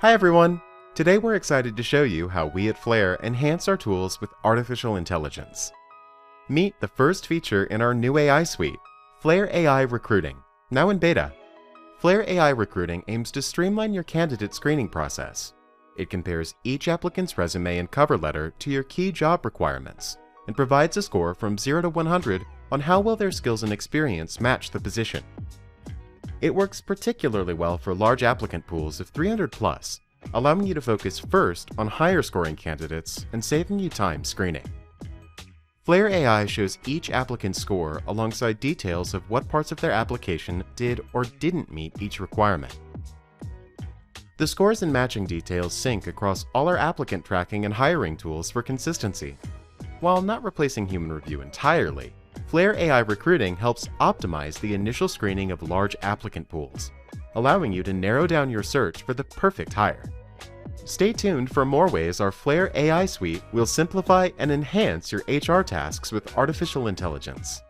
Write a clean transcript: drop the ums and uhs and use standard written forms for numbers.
Hi everyone! Today we're excited to show you how we at Flair enhance our tools with artificial intelligence. Meet the first feature in our new AI suite, flairAI Recruiting, now in beta. flairAI Recruiting aims to streamline your candidate screening process. It compares each applicant's resume and cover letter to your key job requirements and provides a score from 0 to 100 on how well their skills and experience match the position. It works particularly well for large applicant pools of 300 plus, allowing you to focus first on higher scoring candidates and saving you time screening. flairAI shows each applicant's score alongside details of what parts of their application did or didn't meet each requirement. The scores and matching details sync across all our applicant tracking and hiring tools for consistency. While not replacing human review entirely, flairAI Recruiting helps optimize the initial screening of large applicant pools, allowing you to narrow down your search for the perfect hire. Stay tuned for more ways our flairAI suite will simplify and enhance your HR tasks with artificial intelligence.